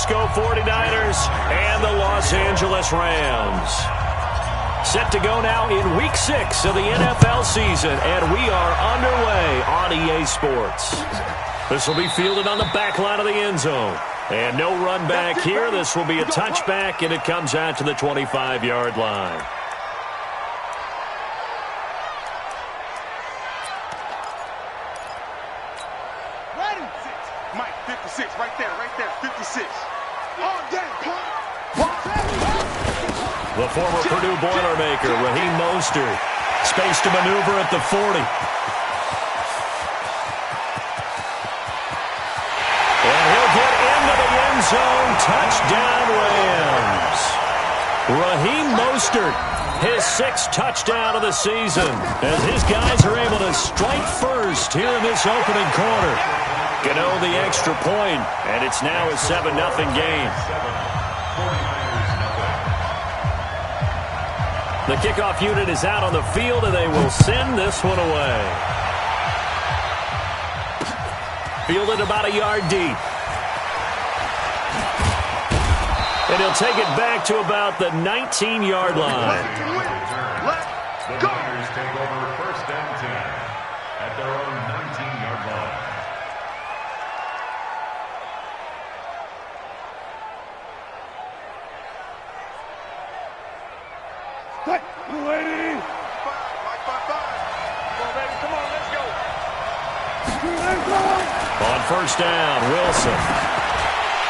Francisco 49ers and the Los Angeles Rams. Set to go now in Week 6 of the NFL season, and we are underway on EA Sports. This will be fielded on the back line of the end zone. And no run back here. This will be a touchback, and it comes out to the 25-yard line. Mike, 56, right there, 56. The former Purdue Boilermaker, Raheem Mostert, space to maneuver at the 40. And he'll get into the end zone. Touchdown, Rams. Raheem Mostert, his 6th touchdown of the season, as his guys are able to strike first here in this opening quarter. Gano the extra point, and it's now a 7-0 game. The kickoff unit is out on the field, and they will send this one away. Fielded about a yard deep. And he'll take it back to about the 19-yard line. The Niners take over first and 10 at their own 19-yard line. Lady! Come on, baby, come on, let's go. On first down, Wilson.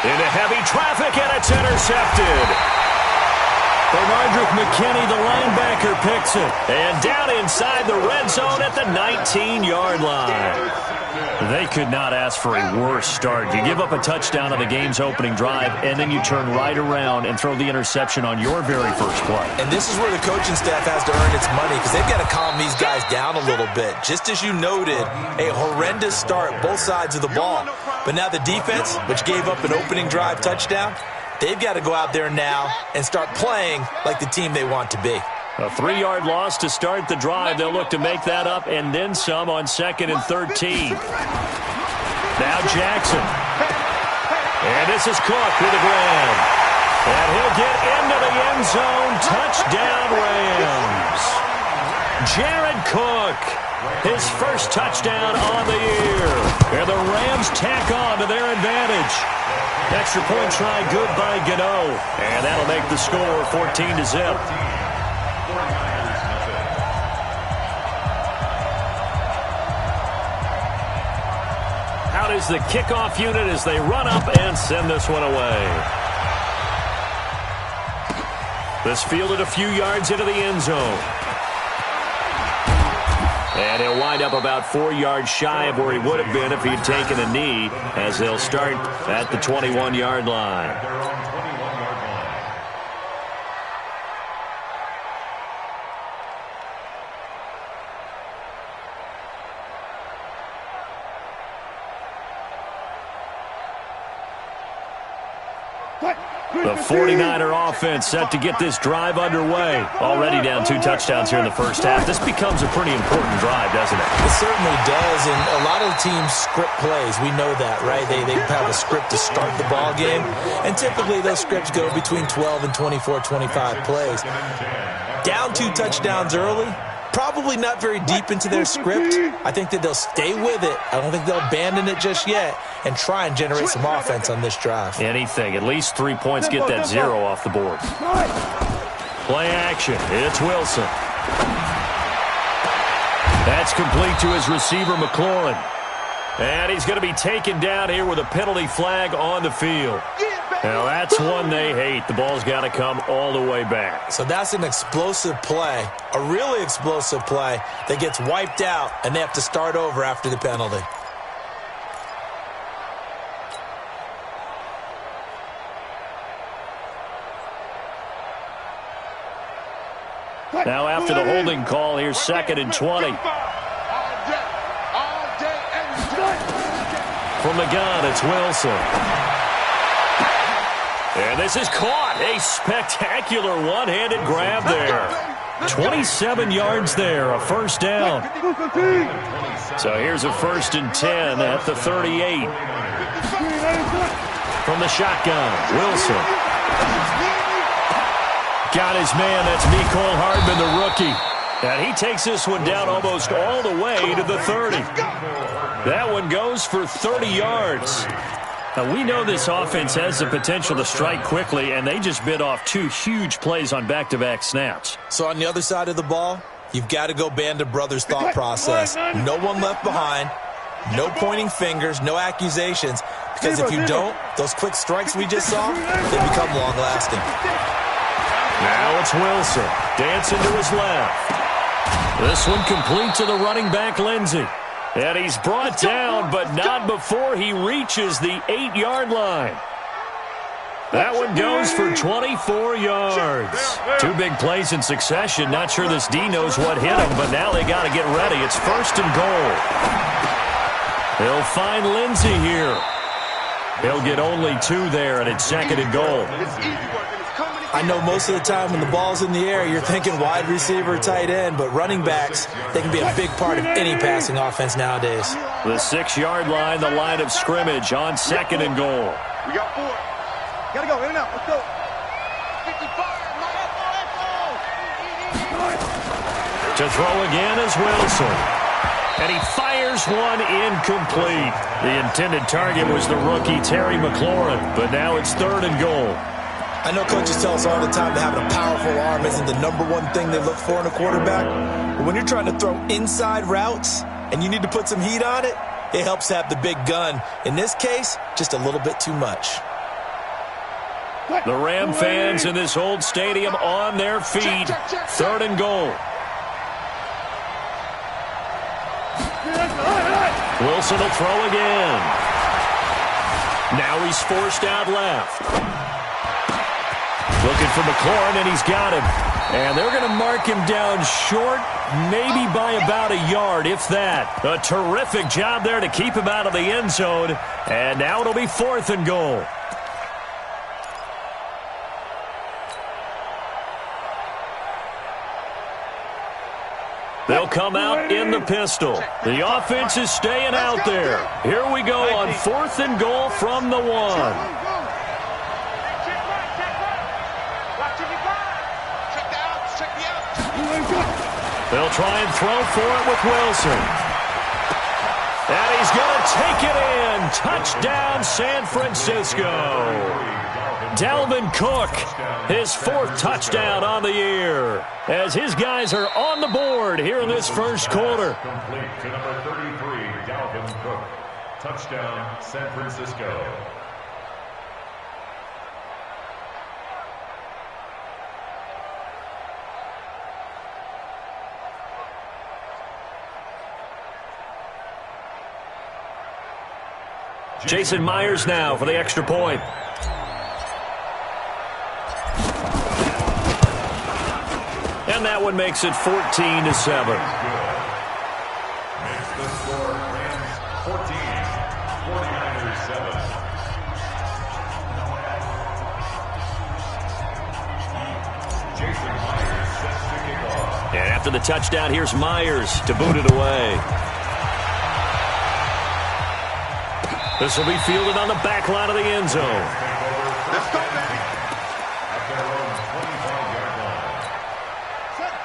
Into heavy traffic, and it's intercepted. Bernardrick McKinney, the linebacker, picks it. And down inside the red zone at the 19-yard line. They could not ask for a worse start. You give up a touchdown on the game's opening drive, and then you turn right around and throw the interception on your very first play. And this is where the coaching staff has to earn its money, because they've got to calm these guys down a little bit. Just as you noted, a horrendous start, both sides of the ball. But now the defense, which gave up an opening drive touchdown, they've got to go out there now and start playing like the team they want to be. A 3-yard loss to start the drive. They'll look to make that up and then some on 2nd and 13. Now Jackson. And this is Cook with the grab. And he'll get into the end zone. Touchdown, Rams. Jared Cook, his first touchdown on the year. And the Rams tack on to their advantage. Extra point try good by Gano. And that'll make the score 14-0. Out is the kickoff unit as they run up and send this one away. This fielded a few yards into the end zone. And he'll wind up about 4 yards shy of where he would have been if he'd taken a knee, as they'll start at the 21-yard line. The 49er offense set to get this drive underway. Already down 2 touchdowns here in the first half. This becomes a pretty important drive, doesn't it? It certainly does, and a lot of teams script plays. We know that, right? They have a script to start the ball game, and typically those scripts go between 12 and 24, 25 plays. Down 2 touchdowns early, probably not very deep into their script. I think that they'll stay with it. I don't think they'll abandon it just yet and try and generate some offense on this drive. Anything. At least 3 points, get that 0 off the board. Play action. It's Wilson. That's complete to his receiver, McLaurin. And he's going to be taken down here with a penalty flag on the field. Now, that's one they hate. The ball's got to come all the way back. So that's an explosive play, a really explosive play that gets wiped out, and they have to start over after the penalty. Now, after the holding call, here's 2nd and 20. From the gun, it's Wilson. And this is caught. A spectacular one-handed grab there. 27 yards there, a first down. So here's a 1st and 10 at the 38. from the shotgun. Wilson. Got his man. That's Mecole Hardman, the rookie. And he takes this one down almost all the way to the 30. That one goes for 30 yards. Now, we know this offense has the potential to strike quickly, and they just bit off 2 huge plays on back-to-back snaps. So on the other side of the ball, you've got to go Band of Brothers thought process. No one left behind, no pointing fingers, no accusations, because if you don't, those quick strikes we just saw, they become long-lasting. Now it's Wilson, dancing to his left. This one complete to the running back, Lindsey. And he's brought down, but not before he reaches the 8-yard line. That one goes for 24 yards. 2 big plays in succession. Not sure this D knows what hit him, but now they got to get ready. It's 1st and goal. They'll find Lindsey here. He'll get only 2 there, and it's 2nd and goal. I know most of the time when the ball's in the air, you're thinking wide receiver, tight end, but running backs, they can be a big part of any passing offense nowadays. The 6-yard line, the line of scrimmage on 2nd and goal. We got 4. Gotta go, in and out, let's go. 55, To throw again is Wilson. And he fires one incomplete. The intended target was the rookie Terry McLaurin, but now it's 3rd and goal. I know coaches tell us all the time that having a powerful arm isn't the #1 thing they look for in a quarterback. But when you're trying to throw inside routes and you need to put some heat on it, it helps have the big gun. In this case, just a little bit too much. The Ram fans in this old stadium on their feet. 3rd and goal. Wilson will throw again. Now he's forced out left. Looking for McLaurin, and he's got him. And they're going to mark him down short, maybe by about a yard, if that. A terrific job there to keep him out of the end zone. And now it'll be 4th and goal. They'll come out in the pistol. The offense is staying out there. Here we go on 4th and goal from the 1. They'll try and throw for it with Wilson. And he's going to take it in. Touchdown, San Francisco. Dalvin Cook, his 4th touchdown on the year, as his guys are on the board here in this first quarter. Complete to number 33, Dalvin Cook. Touchdown, San Francisco. Jason Myers now for the extra point. And that one makes it 14-7. Makes the score Rams 14, 49ers 7. Jason Myers sets to kick off. And after the touchdown, here's Myers to boot it away. This will be fielded on the back line of the end zone. let's go, baby.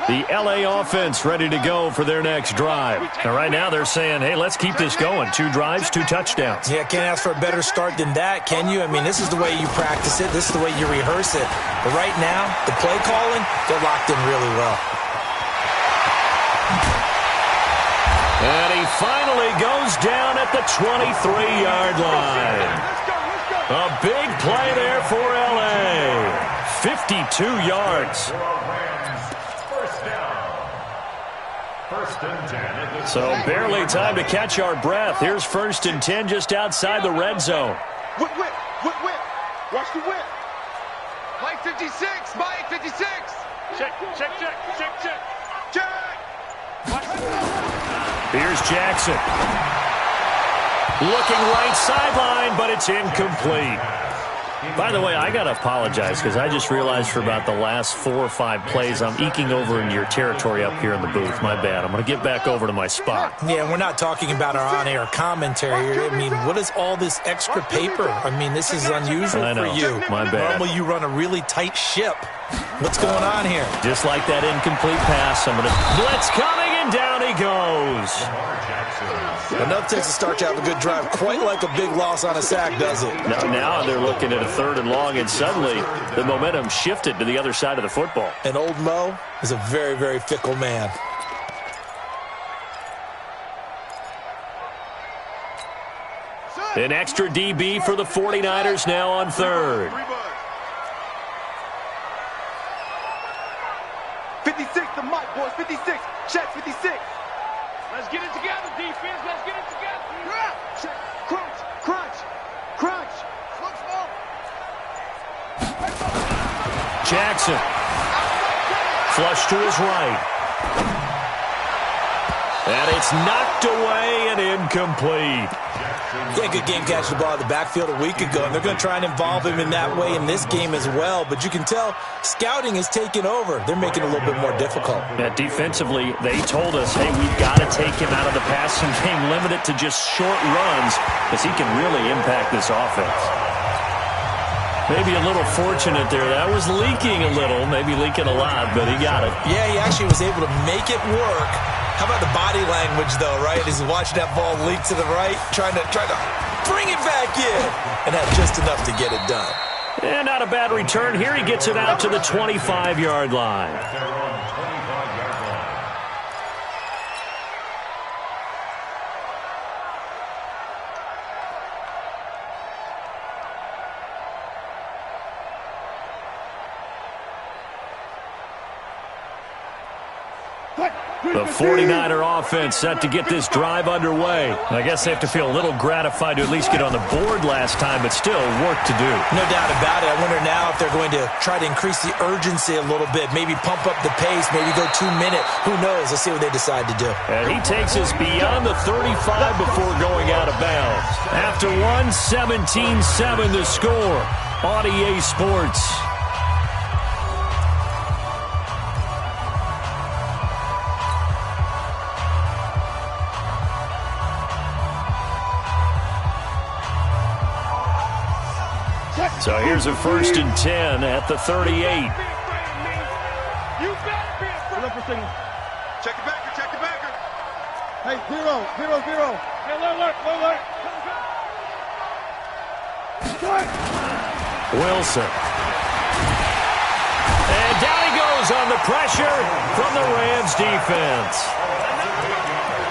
The L.A. offense ready to go for their next drive. Now, right now they're saying, hey, let's keep this going. 2 drives, 2 touchdowns. Yeah, can't ask for a better start than that, can you? I mean, this is the way you practice it. This is the way you rehearse it. But right now, the play calling, they're locked in really well. And he finally goes down at the 23-yard line. A big play there for L.A. 52 yards. First and 10. So barely time to catch our breath. Here's 1st and 10 just outside the red zone. Whip. Watch the whip. Mike 56. Mike 56. Check. Here's Jackson. Looking right sideline, but it's incomplete. By the way, I got to apologize because I just realized for about the last 4 or 5 plays, I'm eking over into your territory up here in the booth. My bad. I'm going to get back over to my spot. Yeah, we're not talking about our on-air commentary here. I mean, what is all this extra paper? I mean, this is unusual for you. My bad. Normally you run a really tight ship. What's going on here? Just like that incomplete pass, I'm going to blitz coming, and down he goes. Enough takes to start to have a good drive. Quite like a big loss on a sack, does it? Now they're looking at a 3rd and long, and suddenly the momentum shifted to the other side of the football. And old Mo is a very, very fickle man. An extra DB for the 49ers now on 3rd. 56, the mic, boys. 56. Check 56. Let's get it together, defense. Let's get it together. Check. Crunch. Crunch. Crunch. Slow, slow. Jackson. Flush to his right. And it's knocked away and incomplete. Yeah, good game catching the ball in the backfield a week ago, and they're going to try and involve him in that way in this game as well. But you can tell scouting is taking over. They're making it a little bit more difficult. Yeah, defensively, they told us, hey, we've got to take him out of the passing game, limit it to just short runs, because he can really impact this offense. Maybe a little fortunate there. That was leaking a little, maybe leaking a lot, but he got it. Yeah, he actually was able to make it work. How about the body language, though, right? As he's watching that ball leak to the right, trying to bring it back in, and had just enough to get it done. And not a bad return. Here he gets it out to the 25-yard line. The 49er offense set to get this drive underway. I guess they have to feel a little gratified to at least get on the board last time, but still work to do. No doubt about it. I wonder now if they're going to try to increase the urgency a little bit, maybe pump up the pace, maybe go 2-minute. Who knows? Let's see what they decide to do. And he takes us beyond the 35 before going out of bounds. After 17-7 the score on EA Sports. So here's a 1st and 10 at the 38. Check the backer, check the backer. Hey, 0, 0, 0. Hey, look. Wilson. And down he goes on the pressure from the Rams defense.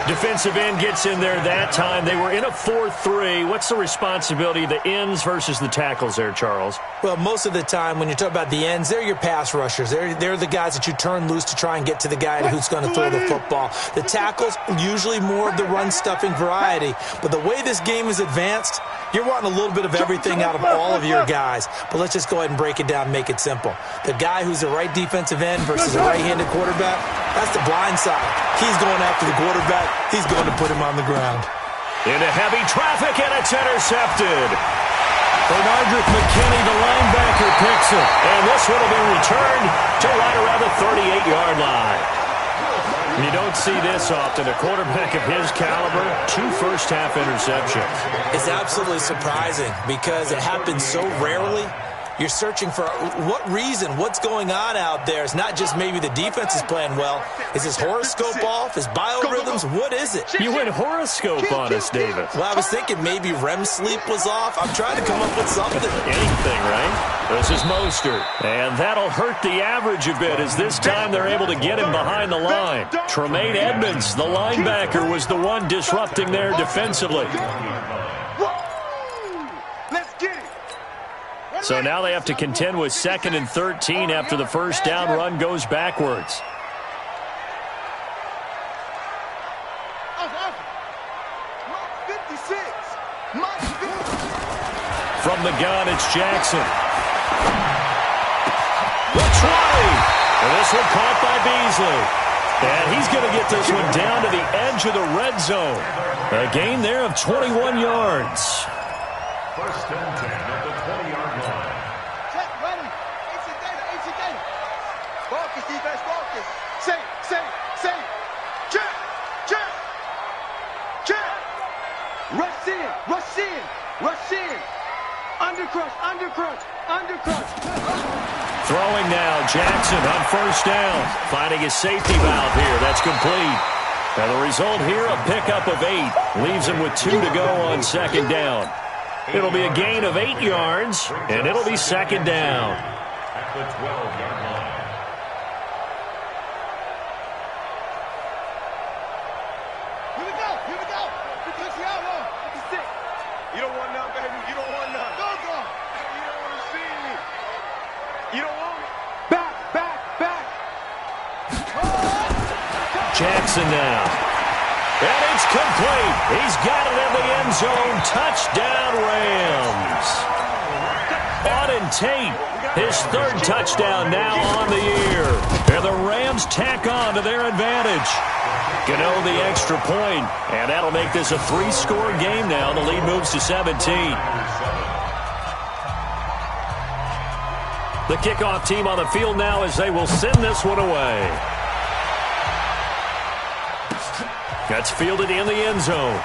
Defensive end gets in there that time. They were in a 4-3. What's the responsibility of the ends versus the tackles there, Charles? Well, most of the time when you talk about the ends, they're your pass rushers. They're the guys that you turn loose to try and get to the guy who's going to throw the football. The tackles, usually more of the run-stuffing variety. But the way this game is advanced, you're wanting a little bit of everything out of all of your guys. But let's just go ahead and break it down and make it simple. The guy who's the right defensive end versus a right-handed quarterback, that's the blind side. He's going after the quarterback. He's going to put him on the ground. Into heavy traffic, and it's intercepted. Bernardrick McKinney, the linebacker, picks it. And this one will be returned to right around the 38-yard line. You don't see this often. A quarterback of his caliber, 2 first-half interceptions. It's absolutely surprising because it happens so rarely. You're searching for what reason, what's going on out there. It's not just maybe the defense is playing well. Is his horoscope off? His biorhythms? What is it? You went horoscope on us, David. Well, I was thinking maybe REM sleep was off. I'm trying to come up with something. Anything, right? This is Mostert. And that'll hurt the average a bit as this time they're able to get him behind the line. Tremaine Edmonds, the linebacker, was the one disrupting there defensively. Let's get it. So now they have to contend with 2nd and 13 after the first down run goes backwards. From the gun, it's Jackson. The 20. And this one caught by Beasley. And he's going to get this one down to the edge of the red zone. A gain there of 21 yards. 1st and 10 at the 20-yard line. Throwing now, Jackson on first down. Finding his safety valve here. That's complete. And the result here, a pickup of 8. Leaves him with 2 to go on second down. It'll be a gain of 8 yards, and it'll be second down. At the 12-yard line. Here we go. Here we go. Push it out, huh? 56. You don't want none, baby. You don't want none. Go, go. You don't want to see me. You don't want me. Back, back, back. Jackson now. And it's complete. He's got it in the end zone. Touchdown, Rams. Auden Tate, his 3rd touchdown now on the year. And the Rams tack on to their advantage. Gano the extra point, and that'll make this a 3-score game now. The lead moves to 17. The kickoff team on the field now as they will send this one away. That's fielded in the end zone.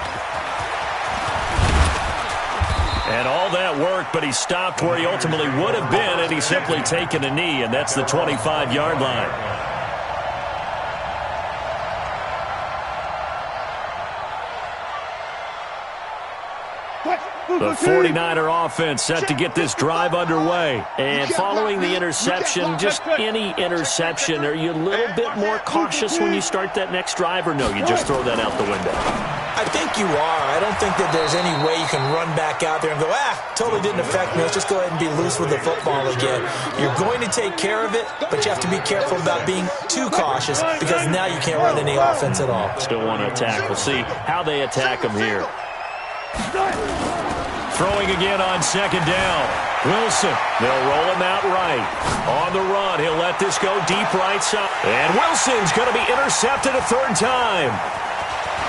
And all that work, but he stopped where he ultimately would have been had he simply taken a knee, and that's the 25-yard line. The 49er offense set to get this drive underway. And following the interception, just any interception, are you a little bit more cautious when you start that next drive, or no, you just throw that out the window? I think you are. I don't think that there's any way you can run back out there and go, totally didn't affect me. Let's just go ahead and be loose with the football again. You're going to take care of it, but you have to be careful about being too cautious because now you can't run any offense at all. Still want to attack. We'll see how they attack him here. Throwing again on second down. Wilson, they'll roll him out right. On the run, he'll let this go deep right side. And Wilson's going to be intercepted a 3rd time.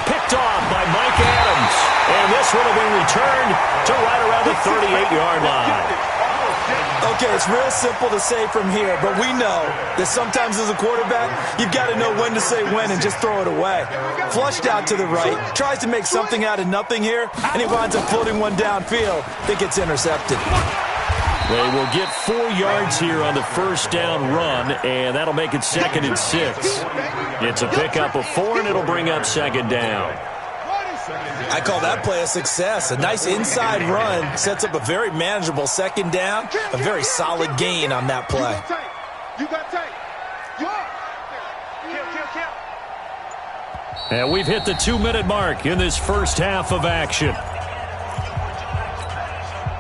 Picked off by Mike Adams. And this one will be returned to right around the 38-yard line. Okay, it's real simple to say from here, but we know that sometimes as a quarterback, you've got to know when to say when and just throw it away. Flushed out to the right, tries to make something out of nothing here, and he winds up floating one downfield that gets intercepted. They will get 4 yards here on the first down run, and that'll make it 2nd and 6. It's a pickup of 4, and it'll bring up second down. I call that play a success. A nice inside run sets up a very manageable second down, a very solid gain on that play. And we've hit the 2-minute mark in this first half of action.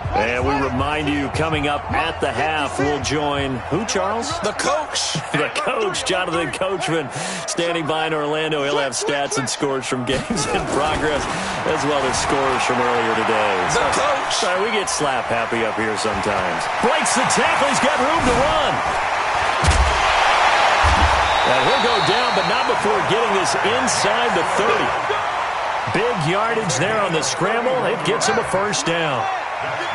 And we remind you, coming up at the half, we'll join who, Charles? The coach. The coach, Jonathan Coachman, standing by in Orlando. He'll have stats and scores from games in progress, as well as scores from earlier today. The coach. Sorry, we get slap happy up here sometimes. Breaks the tackle. He's got room to run. And he'll go down, but not before getting this inside the 30. Big yardage there on the scramble. It gets him a first down.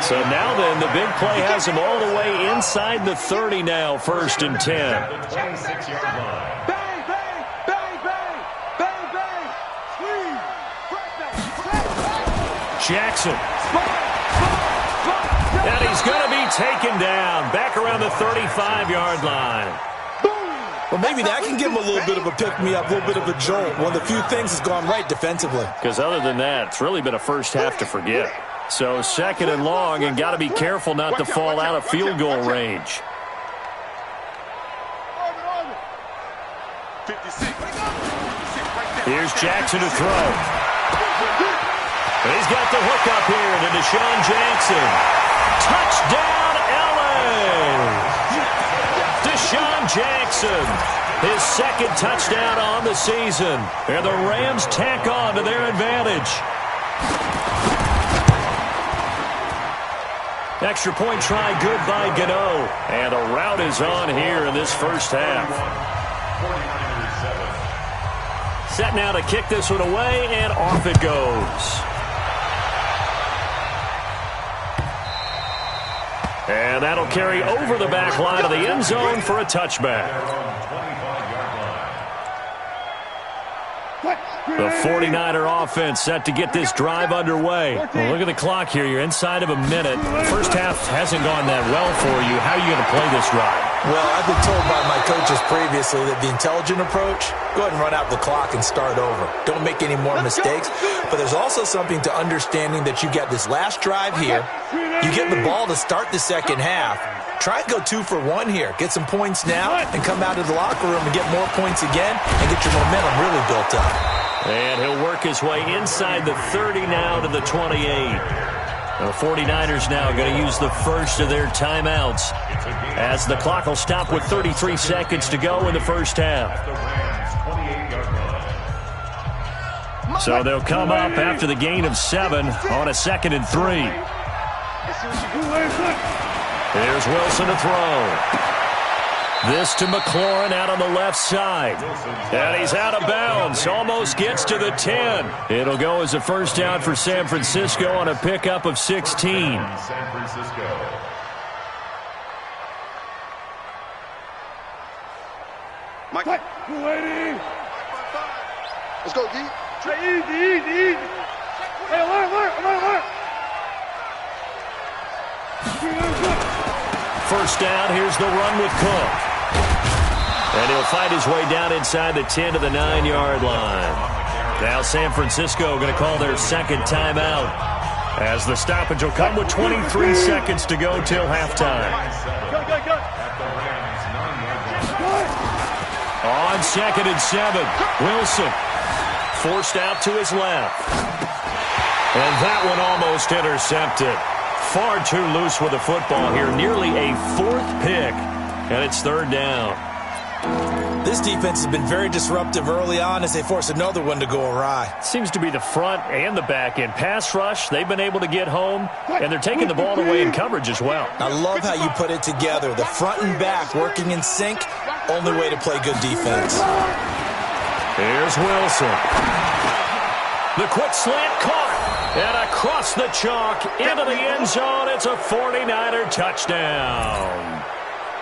So now then, the big play has him all the way inside the 30 now, 1st and 10. Bang, bang, bang, bang, bang, bang. Squeeze. Jackson. And he's going to be taken down back around the 35-yard line. Well, maybe that can give him a little bit of a pick-me-up, a little bit of a jolt. One of the few things has gone right defensively. Because other than that, it's really been a first half to forget. So 2nd and long, and got to be careful not to fall out of field goal range. Here's Jackson to throw. He's got the hook up here to Deshaun Jackson. Touchdown, LA! Deshaun Jackson, his 2nd touchdown on the season. And the Rams tack on to their advantage. Extra point try good by Gano. And a rout is on here in this first half. Set now to kick this one away, and off it goes. And that'll carry over the back line of the end zone for a touchback. The 49er offense set to get this drive underway. Well, look at the clock here. You're inside of a minute. The first half hasn't gone that well for you. How are you going to play this drive? Well, I've been told by my coaches previously that the intelligent approach, go ahead and run out the clock and start over. Don't make any more mistakes. But there's also something to understanding that you got this last drive here. You get the ball to start the second half. Try and go 2 for 1 here. Get some points now and come out of the locker room and get more points again and get your momentum really built up. And he'll work his way inside the 30 now to the 28. The 49ers now going to use the first of their timeouts as the clock will stop with 33 seconds to go in the first half. So they'll come up after the gain of 7 on a 2nd and 3. Here's Wilson to throw. This to McLaurin out on the left side. And he's out of bounds. Almost gets to the 10. It'll go as a first down for San Francisco on a pickup of 16. San Francisco. Mike. Let's go, D. Easy. Hey, alert. First down, here's the run with Cook. And he'll fight his way down inside the 10 to the 9-yard line. Now San Francisco going to call their second timeout as the stoppage will come with 23 seconds to go till halftime. On 2nd and 7, Wilson forced out to his left. And that one almost intercepted. Far too loose with the football here. Nearly a 4th pick. And it's 3rd down. This defense has been very disruptive early on as they force another one to go awry. Seems to be the front and the back end. Pass rush, they've been able to get home, and they're taking the ball away in coverage as well. I love how you put it together. The front and back working in sync, only way to play good defense. Here's Wilson. The quick slant caught. And across the chalk into the end zone, it's a 49er touchdown.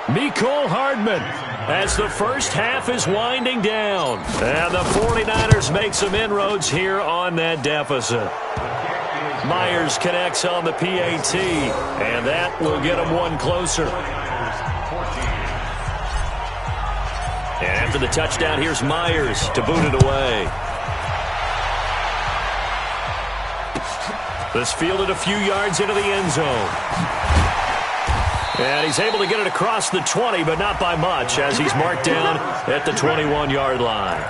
Mecole Hardman as the first half is winding down. And the 49ers make some inroads here on that deficit. Myers connects on the PAT, and that will get them one closer. And after the touchdown, here's Myers to boot it away. This fielded a few yards into the end zone. And he's able to get it across the 20, but not by much, as he's marked down at the 21-yard line.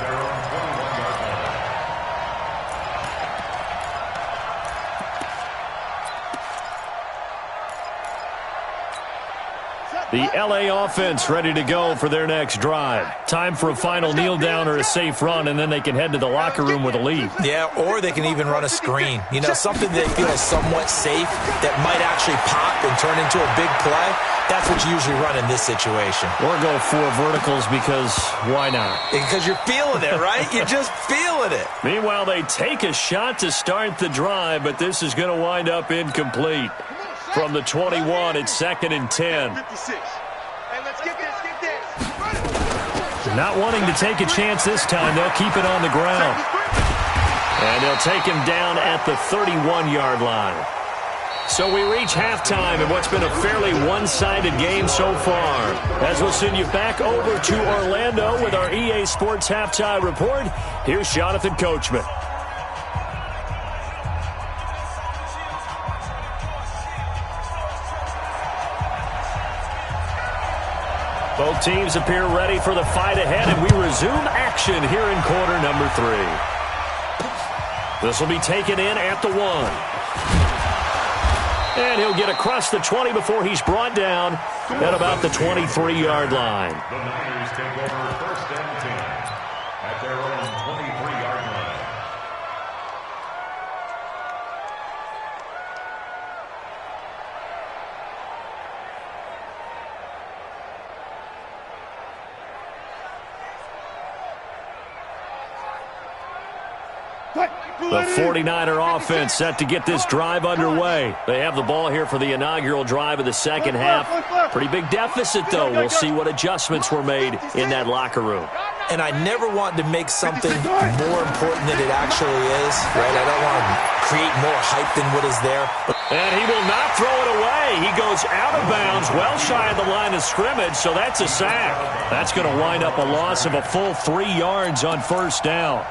The L.A. offense ready to go for their next drive. Time for a final kneel down or a safe run, and then they can head to the locker room with a lead. Yeah, or they can even run a screen. You know, something they feel is somewhat safe that might actually pop and turn into a big play. That's what you usually run in this situation. Or go 4 verticals because why not? Because you're feeling it, right? You're just feeling it. Meanwhile, they take a shot to start the drive, but this is going to wind up incomplete. From the 21, it's 2nd and 10. Not wanting to take a chance this time, they'll keep it on the ground. And they'll take him down at the 31-yard line. So we reach halftime in what's been a fairly one-sided game so far. As we'll send you back over to Orlando with our EA Sports Halftime Report, here's Jonathan Coachman. Both teams appear ready for the fight ahead, and we resume action here in quarter number 3. This will be taken in at the 1. And he'll get across the 20 before he's brought down at about the 23-yard line. The Niners take over 1st and 10 at their own 23-yard line. The 49er offense set to get this drive underway. They have the ball here for the inaugural drive of the second half. Pretty big deficit, though. We'll see what adjustments were made in that locker room. And I never want to make something more important than it actually is, right? I don't want to create more hype than what is there. And he will not throw it away. He goes out of bounds, well shy of the line of scrimmage, so that's a sack. That's going to wind up a loss of a full 3 yards on first down.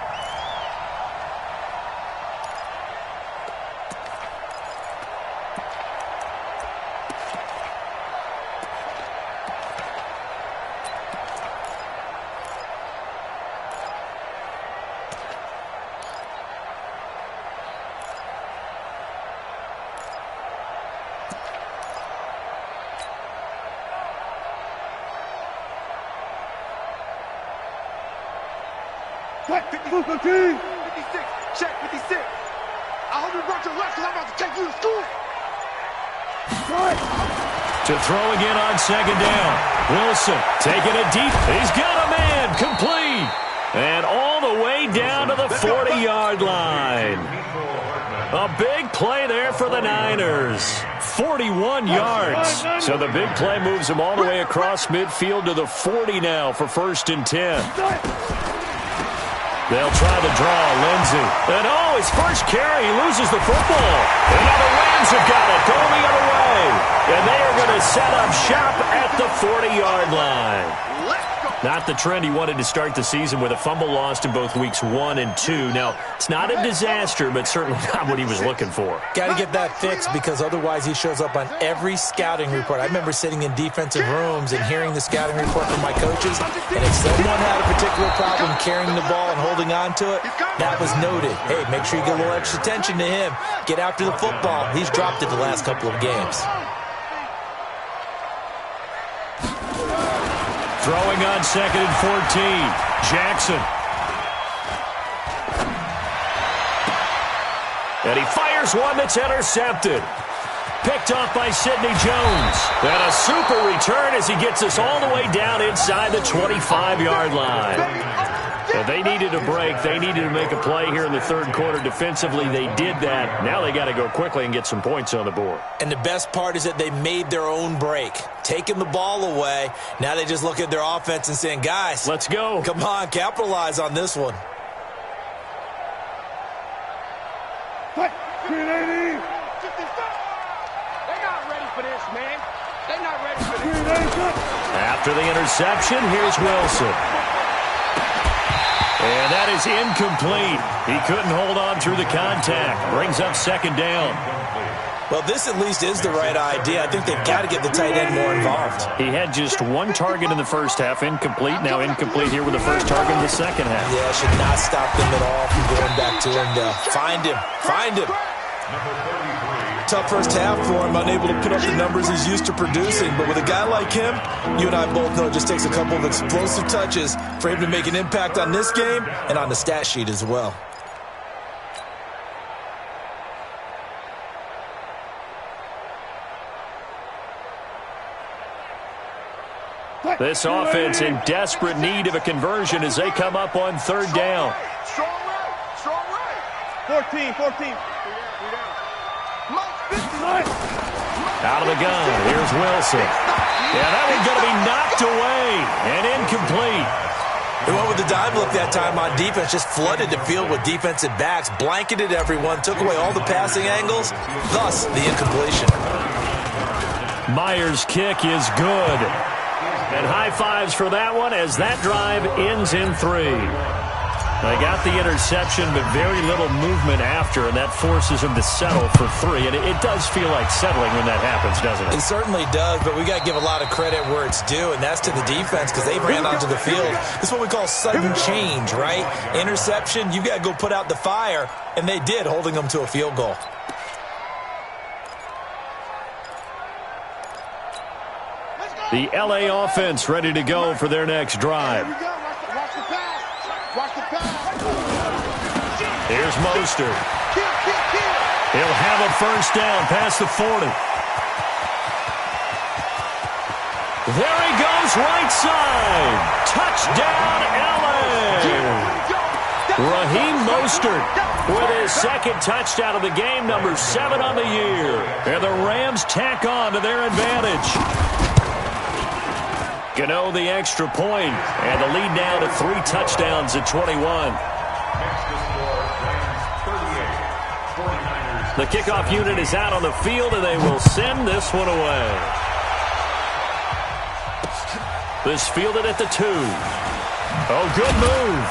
Check, 56, check, 56. I hope you brought your left because I'm about to take you to school. To throw again on second down. Wilson taking it deep. He's got a man. Complete. And all the way down to the 40-yard line. A big play there for the Niners. 41 yards. So the big play moves them all the way across midfield to the 40 now for 1st and 10. They'll try to draw. Lindsey. And his first carry, he loses the football. And now the Rams have got it, going the other way. And they are going to set up shop at the 40-yard line. Not the trend he wanted to start the season with a fumble lost in both weeks 1 and 2. Now, it's not a disaster, but certainly not what he was looking for. Got to get that fixed because otherwise he shows up on every scouting report. I remember sitting in defensive rooms and hearing the scouting report from my coaches, and if someone had a particular problem carrying the ball and holding on to it, that was noted. Hey, make sure you get a little extra attention to him. Get after the football. He's dropped it the last couple of games. Throwing on 2nd and 14. Jackson. And he fires one that's intercepted. Picked off by Sidney Jones. And a super return as he gets us all the way down inside the 25-yard line. And they needed a break. They needed to make a play here in the third quarter. Defensively, they did that. Now they got to go quickly and get some points on the board. And the best part is that they made their own break. Taking the ball away. Now they just look at their offense and saying, guys, let's go. Come on, capitalize on this one. They're not ready for this, man. They're not ready for this. After the interception, here's Wilson. And that is incomplete. He couldn't hold on through the contact. Brings up 2nd down. Well, this at least is the right idea. I think they've got to get the tight end more involved. He had just 1 target in the first half. Incomplete. Now incomplete here with the first target in the second half. Yeah, should not stop them at all from going back to him. Find him. Find him. Tough first half for him, unable to put up the numbers he's used to producing. But with a guy like him, you and I both know it just takes a couple of explosive touches for him to make an impact on this game and on the stat sheet as well. This offense in desperate need of a conversion as they come up on 3rd down. Strong right. Strong right. 14. Out of the gun. Here's Wilson. Yeah, that one's going to be knocked away and incomplete. He went with the dime look that time on defense, just flooded the field with defensive backs, blanketed everyone, took away all the passing angles, thus the incompletion. Myers' kick is good. And high fives for that one as that drive ends in 3. They got the interception, but very little movement after, and that forces them to settle for 3. And it does feel like settling when that happens, doesn't it? It certainly does, but we got to give a lot of credit where it's due, and that's to the defense because they ran onto the field. This is what we call sudden change, right? Interception, you got to go put out the fire, and they did, holding them to a field goal. The L.A. offense ready to go for their next drive. Here's Mostert. He'll have a first down past the 40. There he goes, right side. Touchdown, L.A. Raheem Mostert with his 2nd touchdown of the game, number 7 on the year. And the Rams tack on to their advantage. Gano the extra point, and the lead now to 3 touchdowns at 21. The kickoff unit is out on the field, and they will send this one away. This fielded at the 2. Oh, good move.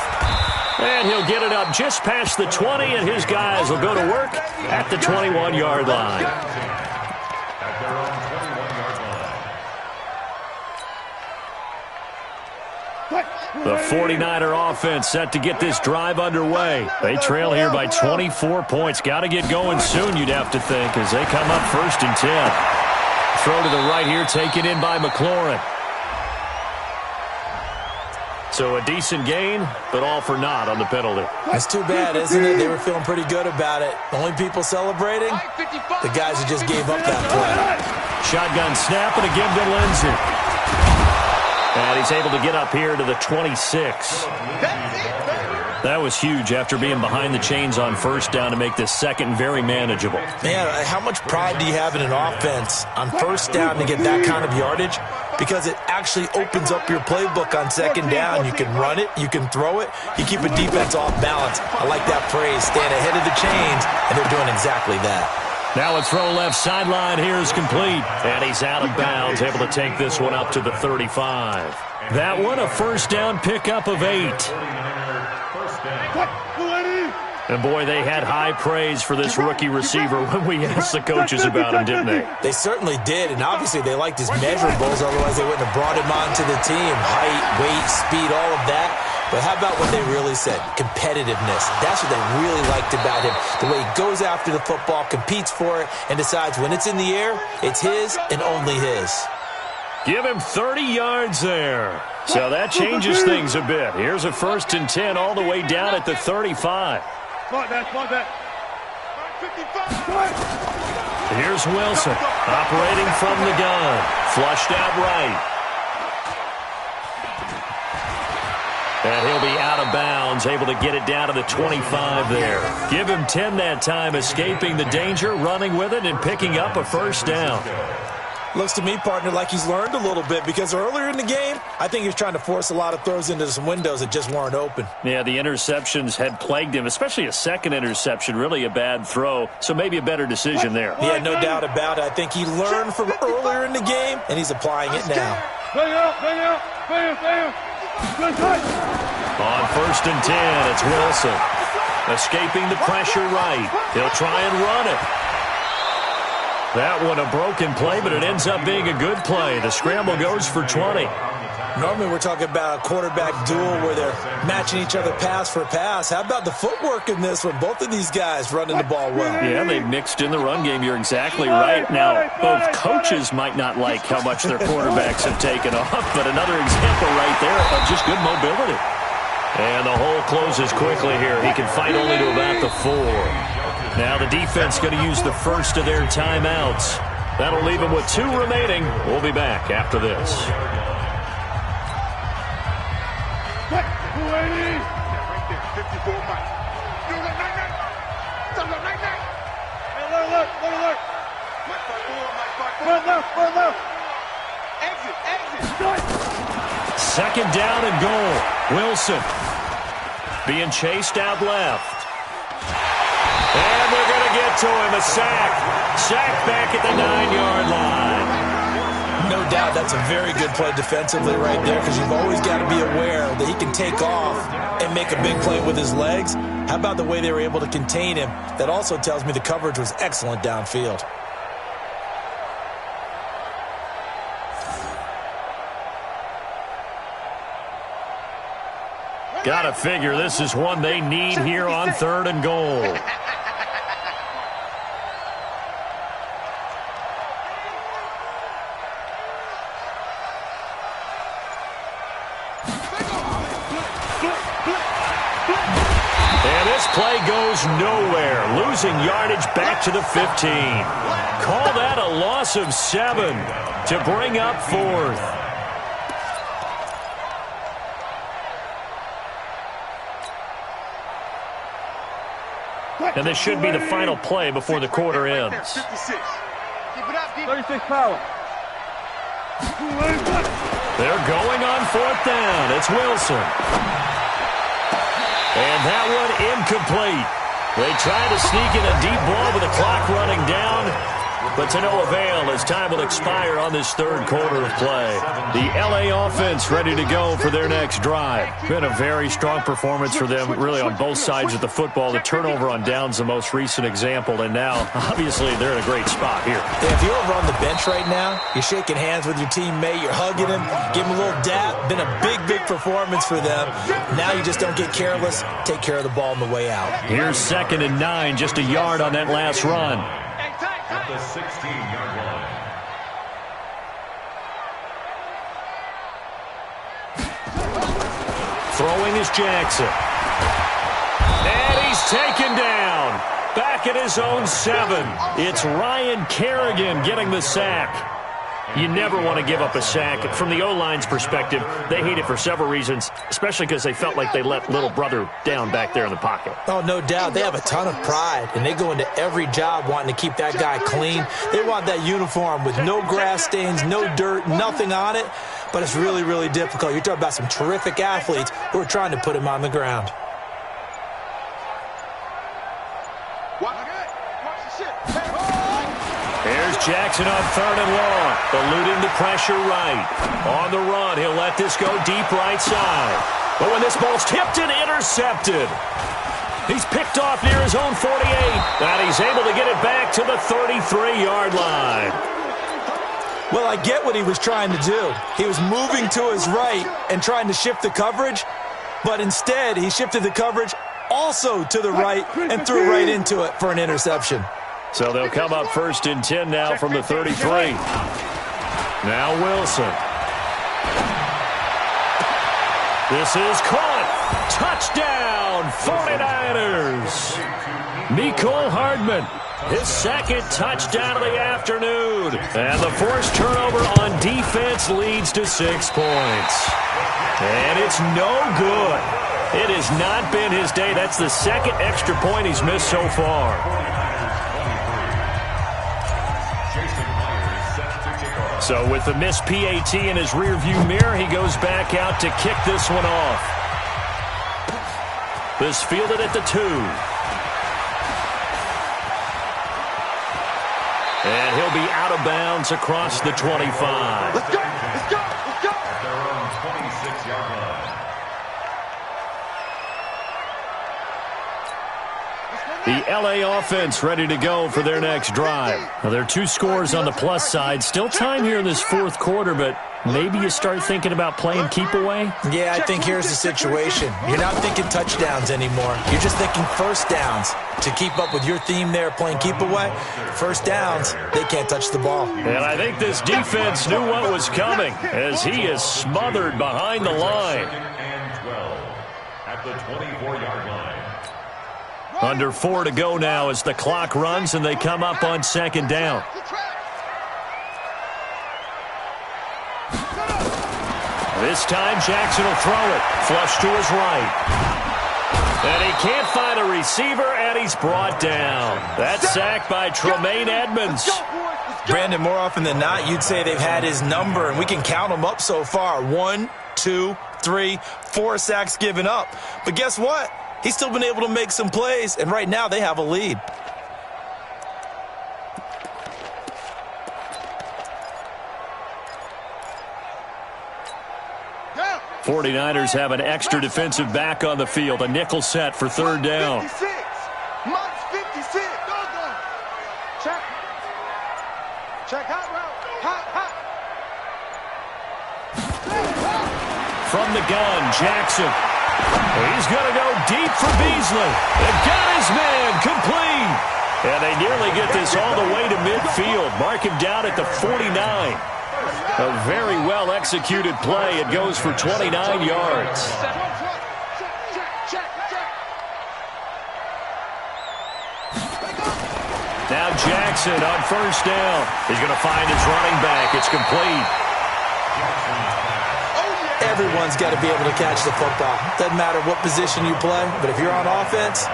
And he'll get it up just past the 20, and his guys will go to work at the 21-yard line. The 49er offense set to get this drive underway. They trail here by 24 points. Got to get going soon, you'd have to think, as they come up 1st and 10. Throw to the right here, taken in by McLaurin. So a decent gain, but all for naught on the penalty. That's too bad, isn't it? They were feeling pretty good about it. Only people celebrating, the guys who just gave up that play. Shotgun snap and a give to Lindsey. And he's able to get up here to the 26. That was huge after being behind the chains on 1st down to make this second very manageable. Man, how much pride do you have in an offense on 1st down to get that kind of yardage? Because it actually opens up your playbook on 2nd down. You can run it, you can throw it, you keep a defense off balance. I like that phrase, stand ahead of the chains, and they're doing exactly that. Now a throw left sideline here is complete. And he's out of bounds, able to take this one up to the 35. That one a 1st down pickup of 8. And boy, they had high praise for this rookie receiver when we asked the coaches about him, didn't they? They certainly did, and obviously they liked his measurables, otherwise they wouldn't have brought him onto the team. Height, weight, speed, all of that. But how about what they really said? Competitiveness. That's what they really liked about him. The way he goes after the football, competes for it, and decides when it's in the air, it's his and only his. Give him 30 yards there. So that changes things a bit. Here's a 1st and 10 all the way down at the 35. Here's Wilson operating from the gun. Flushed out right. And he'll be out of bounds, able to get it down to the 25 there. Give him 10 that time, escaping the danger, running with it, and picking up a 1st down. Looks to me, partner, like he's learned a little bit, because earlier in the game, I think he was trying to force a lot of throws into some windows that just weren't open. Yeah, the interceptions had plagued him, especially a second interception, really a bad throw, so maybe a better decision there. Yeah, no doubt about it. I think he learned from earlier in the game, and he's applying it now. On 1st and 10, it's Wilson. Escaping the pressure right. He'll try and run it. That one a broken play, but it ends up being a good play. The scramble goes for 20. Normally we're talking about a quarterback duel where they're matching each other pass for pass. How about the footwork in this one? Both of these guys running the ball well. Yeah, they've mixed in the run game. You're exactly right. Now, both coaches might not like how much their quarterbacks have taken off, but another example right there of just good mobility. And the hole closes quickly here. He can fight only to about the 4. Now the defense going to use the first of their timeouts. That'll leave them with 2 remaining. We'll be back after this. Second down and goal. Wilson being chased out left. And they're going to get to him. A sack. Sack back at the 9-yard line. No doubt that's a very good play defensively right there, because you've always got to be aware that he can take off and make a big play with his legs. How about the way they were able to contain him? That also tells me the coverage was excellent downfield. Gotta figure this is one they need here on 3rd and goal. And this play goes nowhere. Losing yardage back to the 15. Call that a loss of 7 to bring up 4th. And this should be the final play before the quarter ends. 36 power. They're going on 4th down. It's Wilson. And that one incomplete. They try to sneak in a deep ball with the clock running down, but to no avail as time will expire on this third quarter of play. The LA offense ready to go for their next drive. Been a very strong performance for them, really on both sides of the football. The turnover on downs the most recent example, and now, obviously, they're in a great spot here. Yeah, if you're over on the bench right now, you're shaking hands with your teammate, you're hugging him, give him a little dap. Been a big, big performance for them. Now you just don't get careless. Take care of the ball on the way out. Here's 2nd and 9, just a yard on that last run. At the 16-yard line. Throwing is Jackson. And he's taken down. Back at his own 7. It's Ryan Kerrigan getting the sack. You never want to give up a sack. From the O-line's perspective, they hate it for several reasons, especially because they felt like they let little brother down back there in the pocket. Oh, no doubt. They have a ton of pride, and they go into every job wanting to keep that guy clean. They want that uniform with no grass stains, no dirt, nothing on it, but it's really, really difficult. You're talking about some terrific athletes who are trying to put him on the ground. Here's Jackson on 3rd and long, eluding the pressure right. On the run, he'll let this go deep right side. But when this ball's tipped and intercepted, he's picked off near his own 48, and he's able to get it back to the 33-yard line. Well, I get what he was trying to do. He was moving to his right and trying to shift the coverage, but instead he shifted the coverage also to the right and threw right into it for an interception. So they'll come up 1st and 10 now from the 33. Now Wilson. This is caught. Touchdown, 49ers. Mecole Hardman, his 2nd touchdown of the afternoon. And the forced turnover on defense leads to 6 points. And it's no good. It has not been his day. That's the 2nd extra point he's missed so far. So with the missed PAT in his rearview mirror, he goes back out to kick this one off. This fielded at the 2. And he'll be out of bounds across the 25. Let's go! Let's go! Let's go! At their own 26-yard line. The LA offense ready to go for their next drive. Now, there are 2 scores on the plus side. Still time here in this 4th quarter, but maybe you start thinking about playing keep away? Yeah, I think here's the situation. You're not thinking touchdowns anymore. You're just thinking first downs. To keep up with your theme there, playing keep away, first downs, they can't touch the ball. And I think this defense knew what was coming as he is smothered behind the line. 2nd and 12 at the 24-yard line. Under 4 to go now as the clock runs and they come up on 2nd down. This time Jackson will throw it. Flush to his right. And he can't find a receiver, and he's brought down. That sack by Tremaine Edmonds. Brandon, more often than not, you'd say they've had his number, and we can count them up so far. 1, 2, 3, 4 sacks given up. But guess what? He's still been able to make some plays, and right now they have a lead. Yeah. 49ers have an extra defensive back on the field. A nickel set for 3rd down. 56. Minus 56. Go, go. Check. Check. Hot route. Hot, hot. From the gun, Jackson. He's going to go deep for Beasley. They've got his man complete. And they nearly get this all the way to midfield. Mark him down at the 49. A very well-executed play. It goes for 29 yards. Now Jackson on 1st down. He's going to find his running back. It's complete. Everyone's got to be able to catch the football. Doesn't matter what position you play, but if you're on offense,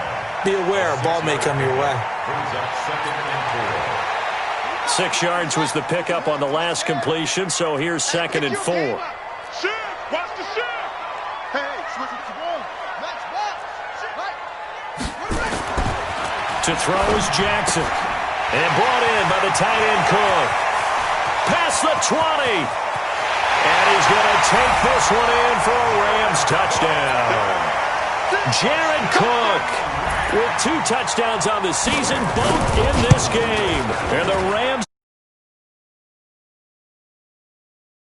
be aware a ball may come your way. 6 yards was the pickup on the last completion, so here's 2nd and 4. Shift. Watch the shift. Hey, switch it to one. Match box. Right. To throw is Jackson. And brought in by the tight end Cook. Past the 20. And he's going to take this one in for a Rams touchdown. Jared Cook with 2 touchdowns on the season, both in this game. And the Rams